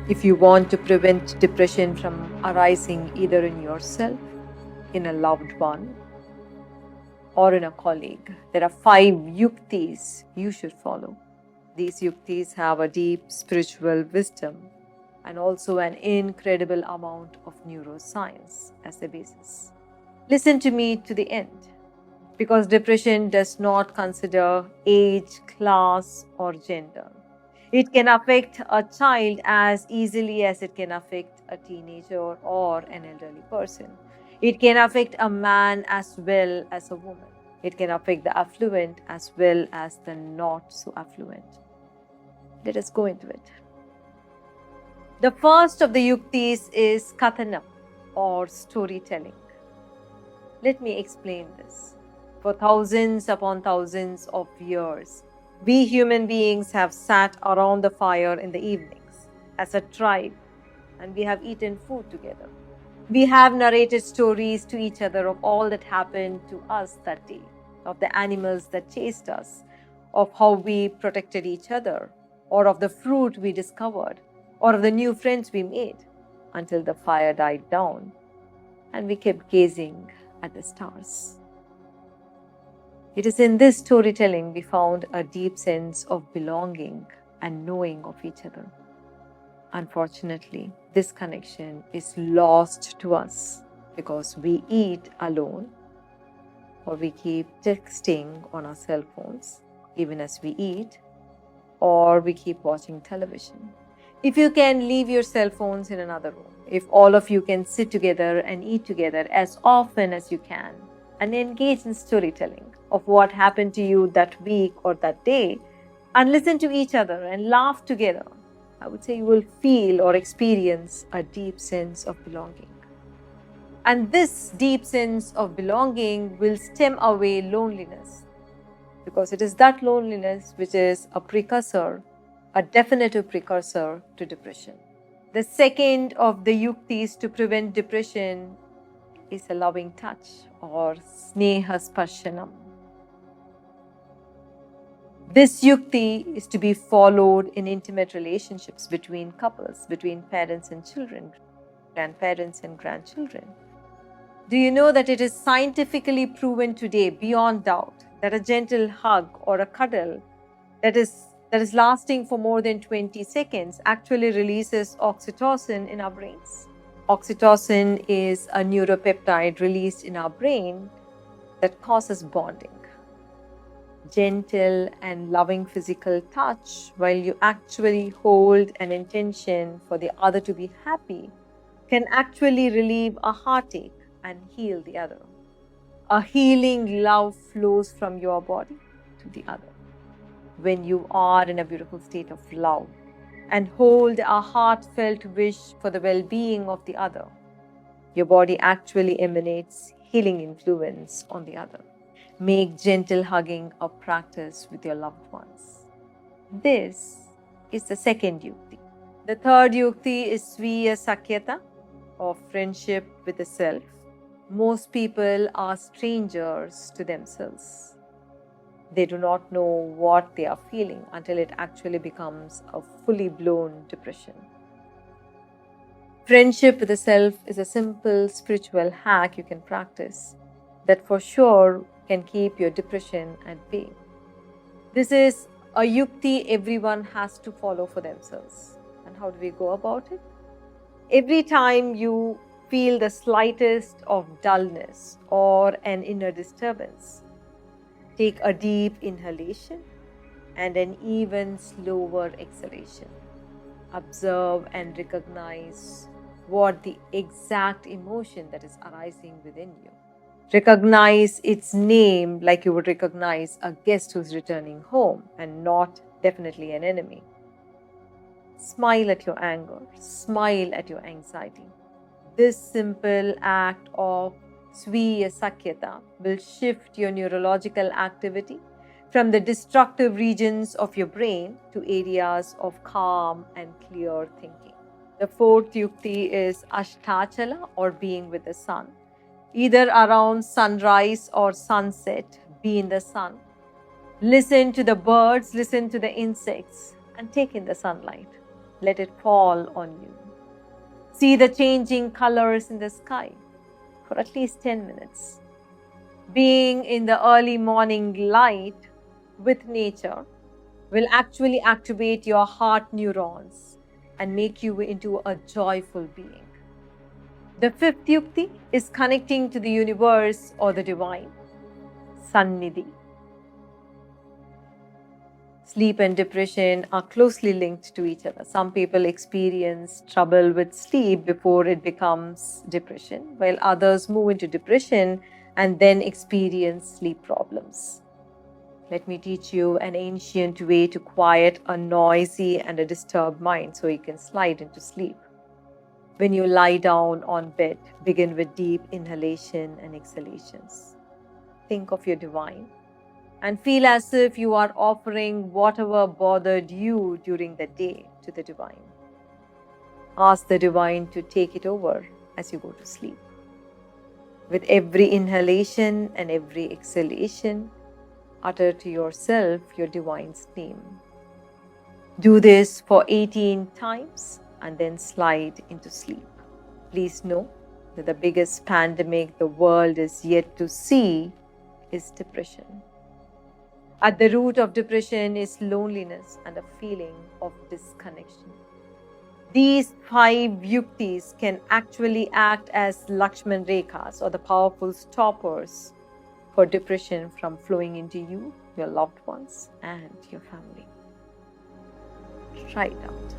If you want to prevent depression from arising either in yourself, in a loved one, or in a colleague, there are 5 yuktis you should follow. These yuktis have a deep spiritual wisdom and also an incredible amount of neuroscience as a basis. Listen to me to the end, because depression does not consider age, class, or gender. It can affect a child as easily as it can affect a teenager or an elderly person. It can affect a man as well as a woman. It can affect the affluent as well as the not so affluent. Let us go into it. The first of the yuktis is kathanam, or storytelling. Let me explain this. For thousands upon thousands of years, we human beings have sat around the fire in the evenings as a tribe, and we have eaten food together. We have narrated stories to each other of all that happened to us that day, of the animals that chased us, of how we protected each other, or of the fruit we discovered, or of the new friends we made, until the fire died down and we kept gazing at the stars. It is in this storytelling we found a deep sense of belonging and knowing of each other. Unfortunately, this connection is lost to us because we eat alone, or we keep texting on our cell phones even as we eat, or we keep watching television. If you can leave your cell phones in another room, if all of you can sit together and eat together as often as you can, and engage in storytelling of what happened to you that week or that day, and listen to each other and laugh together, I would say you will feel or experience a deep sense of belonging. And this deep sense of belonging will stem away loneliness, because it is that loneliness which is a precursor, a definitive precursor to depression. The second of the yuktis to prevent depression is a loving touch, or sneha sparshanam. This yukti is to be followed in intimate relationships between couples, between parents and children, grandparents and grandchildren. Do you know that it is scientifically proven today, beyond doubt, that a gentle hug or a cuddle that is lasting for more than 20 seconds actually releases oxytocin in our brains? Oxytocin is a neuropeptide released in our brain that causes bonding. Gentle and loving physical touch, while you actually hold an intention for the other to be happy, can actually relieve a heartache and heal the other. A healing love flows from your body to the other. When you are in a beautiful state of love and hold a heartfelt wish for the well-being of the other, your body actually emanates healing influence on the other. Make gentle hugging a practice with your loved ones. This is the second yukti. The third yukti is sviya sakyata, or friendship with the self. Most people are strangers to themselves. They do not know what they are feeling until it actually becomes a fully blown depression. Friendship with the self is a simple spiritual hack you can practice that for sure can keep your depression at bay. This is a yukti everyone has to follow for themselves. And how do we go about it? Every time you feel the slightest of dullness or an inner disturbance, take a deep inhalation and an even slower exhalation. Observe and recognize what the exact emotion that is arising within you. Recognize its name like you would recognize a guest who's returning home and not definitely an enemy. Smile at your anger. Smile at your anxiety. This simple act of sviya sakyata will shift your neurological activity from the destructive regions of your brain to areas of calm and clear thinking. The fourth yukti is ashtachala, or being with the sun. Either around sunrise or sunset, be in the sun. Listen to the birds, listen to the insects, and take in the sunlight. Let it fall on you. See the changing colors in the sky for at least 10 minutes. Being in the early morning light with nature will actually activate your heart neurons and make you into a joyful being. The fifth yukti is connecting to the universe or the divine, Sannidhi. Sleep and depression are closely linked to each other. Some people experience trouble with sleep before it becomes depression, while others move into depression and then experience sleep problems. Let me teach you an ancient way to quiet a noisy and a disturbed mind so you can slide into sleep. When you lie down on bed, begin with deep inhalation and exhalations. Think of your divine and feel as if you are offering whatever bothered you during the day to the divine. Ask the divine to take it over as you go to sleep. With every inhalation and every exhalation, utter to yourself your divine's name. Do this for 18 times and then slide into sleep. Please know that the biggest pandemic the world is yet to see is depression. At the root of depression is loneliness and a feeling of disconnection. These 5 yuktis can actually act as Lakshman Rekhas or the powerful stoppers for depression from flowing into you, your loved ones, and your family. Try it out.